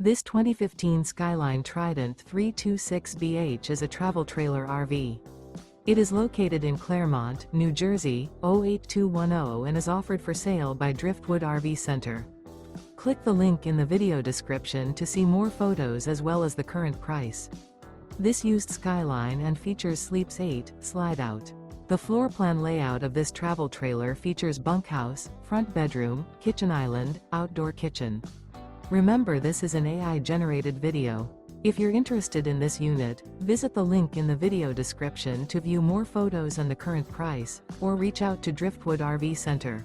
This 2015 Skyline Trident 326BH is a travel trailer RV. It is located in Clermont, New Jersey, 08210 and is offered for sale by Driftwood RV Center. Click the link in the video description to see more photos as well as the current price. This used Skyline and features Sleeps 8 slide out. The floor plan layout of this travel trailer features bunkhouse, front bedroom, kitchen island, outdoor kitchen. Remember, this is an AI-generated video. If you're interested in this unit, visit the link in the video description to view more photos and the current price, or reach out to Driftwood RV Center.